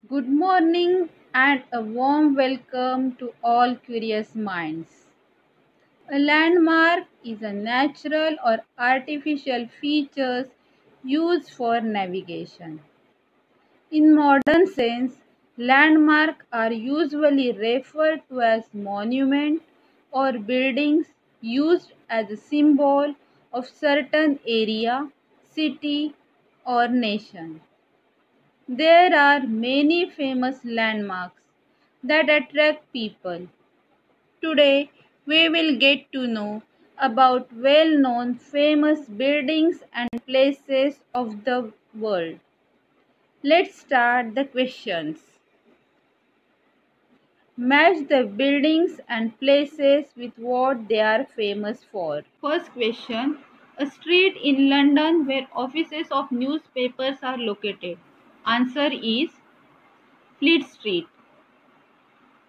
Good morning and a warm welcome to all curious minds. A landmark is a natural or artificial feature used for navigation. In modern sense, landmarks are usually referred to as monuments or buildings used as a symbol of certain area, city or nation. There are many famous landmarks that attract people. Today, we will get to know about well-known famous buildings and places of the world. Let's start the questions. Match the buildings and places with what they are famous for. First question. A street in London where offices of newspapers are located. Answer is Fleet Street.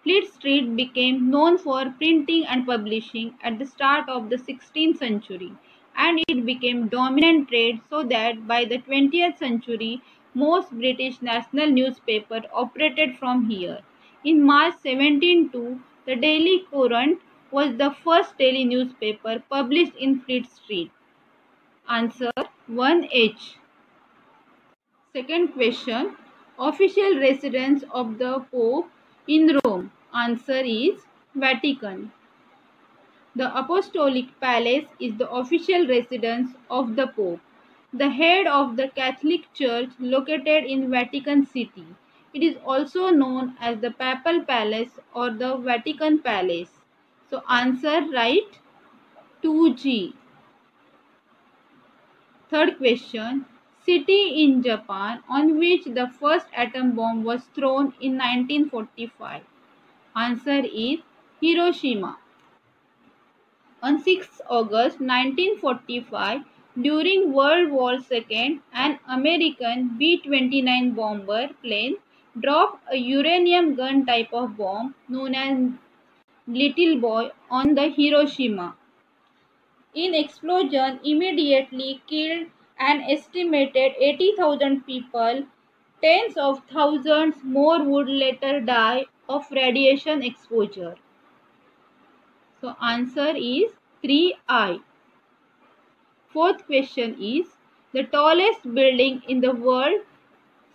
Fleet Street became known for printing and publishing at the start of the 16th century, and it became dominant trade so that by the 20th century most British national newspapers operated from here. In March 1702, the Daily Courant was the first daily newspaper published in Fleet Street. Answer 1H. Second question. Official residence of the Pope in Rome. Answer is Vatican. The Apostolic Palace is the official residence of the Pope, the head of the Catholic Church located in Vatican City. It is also known as the Papal Palace or the Vatican Palace. So answer right 2G. Third question. City in Japan on which the first atom bomb was thrown in 1945. Answer is Hiroshima. On 6 August 1945, during World War II, an American B-29 bomber plane dropped a uranium gun type of bomb known as Little Boy on the Hiroshima. In explosion immediately killed an estimated 80,000 people. Tens of thousands more would later die of radiation exposure. So answer is 3I. Fourth question is the tallest building in the world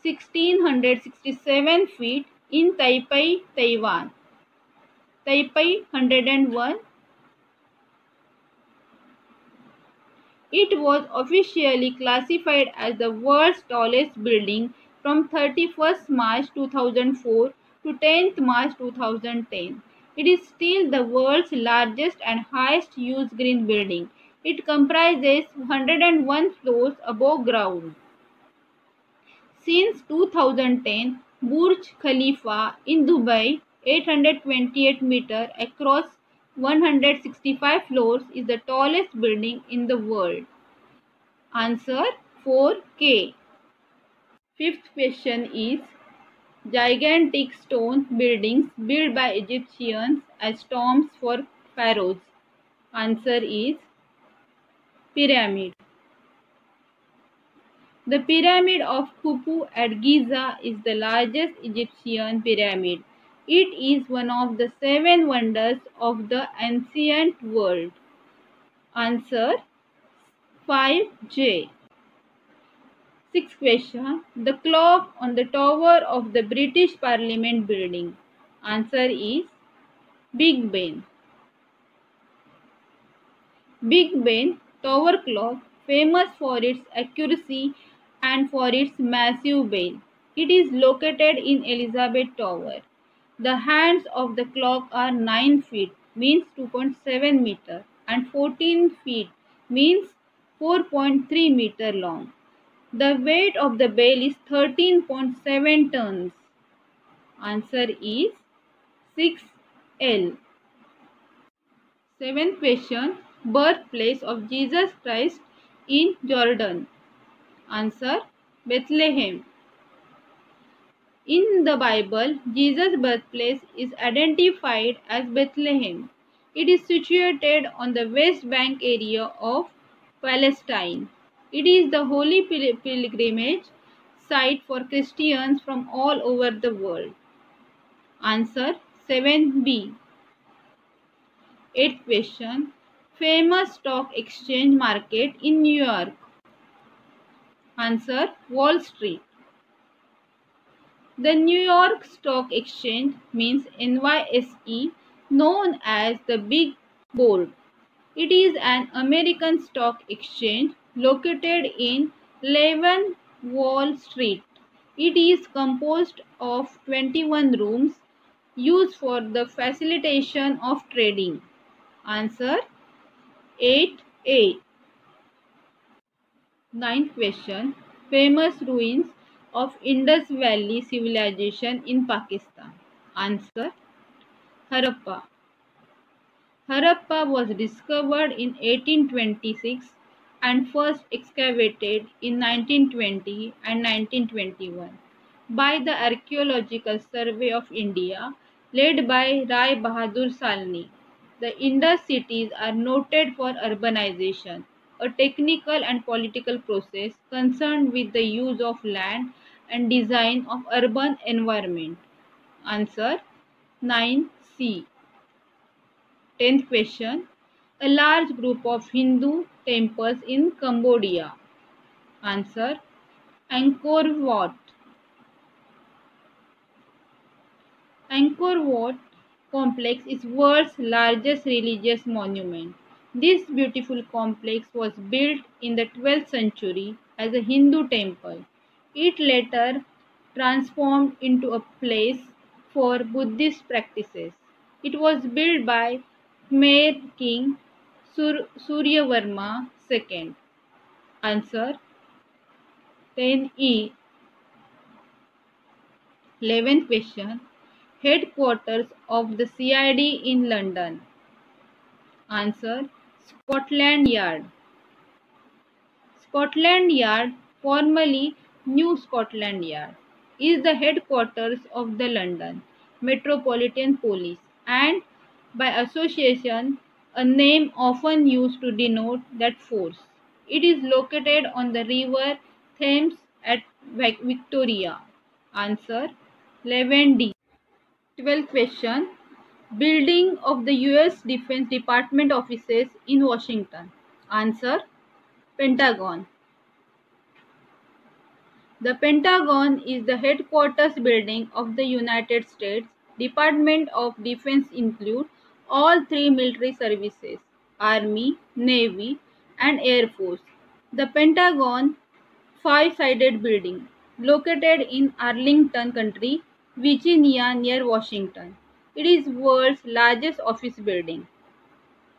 1667 feet in Taipei, Taiwan. Taipei 101. It was officially classified as the world's tallest building from 31st March 2004 to 10th March 2010. It is still the world's largest and highest used green building. It comprises 101 floors above ground. Since 2010, Burj Khalifa in Dubai, 828 meters across 165 floors, is the tallest building in the world. Answer 4K. Fifth question is gigantic stone buildings built by Egyptians as tombs for pharaohs. Answer is pyramid. The pyramid of Khufu at Giza is the largest Egyptian pyramid. It is one of the seven wonders of the ancient world. Answer 5J. Sixth question. The clock on the tower of the British Parliament building. Answer is Big Ben. Big Ben Tower clock, famous for its accuracy and for its massive bell. It is located in Elizabeth Tower. The hands of the clock are 9 feet, means 2.7 meter, and 14 feet, means 4.3 meter long. The weight of the bell is 13.7 tons. Answer is 6L. Seventh question. Birthplace of Jesus Christ in Jordan. Answer Bethlehem. In the Bible, Jesus' birthplace is identified as Bethlehem. It is situated on the West Bank area of Palestine. It is the holy pilgrimage site for Christians from all over the world? Answer 7B. Eighth question. Famous stock exchange market in New York? Answer Wall Street. The New York Stock Exchange means NYSE, known as the Big Board. It is an American stock exchange located in 11 Wall Street. It is composed of 21 rooms used for the facilitation of trading. Answer 8A. Ninth question. Famous ruins of Indus Valley civilization in Pakistan. Answer Harappa. Harappa was discovered in 1826 and first excavated in 1920 and 1921 by the Archaeological Survey of India led by Rai Bahadur Salni. The Indus cities are noted for urbanization, a technical and political process concerned with the use of land and design of urban environment. Answer 9C. 10th question. A large group of Hindu temples in Cambodia. Answer Angkor Wat. Angkor Wat complex is world's largest religious monument. This beautiful complex was built in the 12th century as a Hindu temple. It later transformed into a place for Buddhist practices. It was built by Khmer King Suryavarma II. Answer 10E. 11th question. Headquarters of the CID in London. Answer Scotland Yard. Scotland Yard, formerly New Scotland Yard, is the headquarters of the London Metropolitan Police and, by association, a name often used to denote that force. It is located on the River Thames at Victoria. Answer 11D. 12th question. Building of the US Defense Department offices in Washington. Answer Pentagon. The Pentagon is the headquarters building of the United States Department of Defense include all three military services, Army, Navy, and Air Force. The Pentagon, five-sided building, located in Arlington County, Virginia near Washington. It is world's largest office building.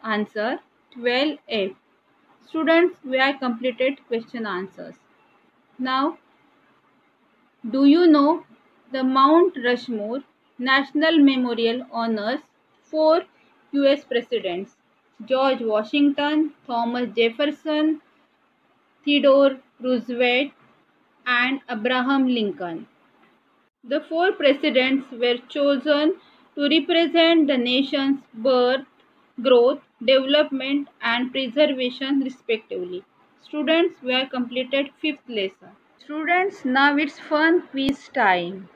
Answer 12F. Students, we have completed question answers. Now, do you know the Mount Rushmore National Memorial honors four US presidents: George Washington, Thomas Jefferson, Theodore Roosevelt, and Abraham Lincoln. The four presidents were chosen to represent the nation's birth, growth, development, and preservation respectively. Students, we have completed fifth lesson. Students, now it's fun quiz time.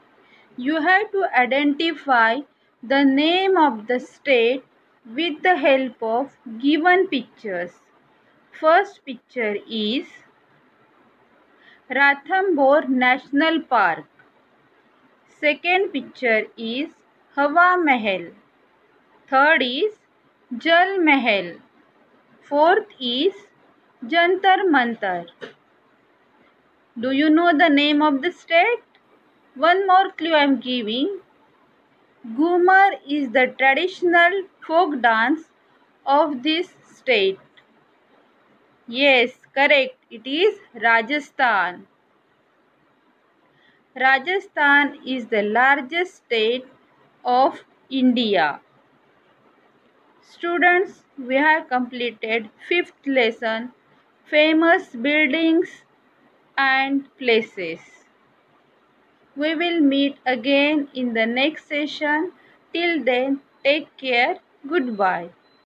You have to identify the name of the state with the help of given pictures. First picture is Ranthambore National Park. Second picture is Hawa Mahal. Third is Jal Mahal. Fourth is Jantar Mantar. Do you know the name of the state? One more clue I am giving. Ghumar is the traditional folk dance of this state. Yes, correct. It is Rajasthan. Rajasthan is the largest state of India. Students, we have completed fifth lesson, famous buildings and places. We will meet again in the next session. Till then, take care. Goodbye.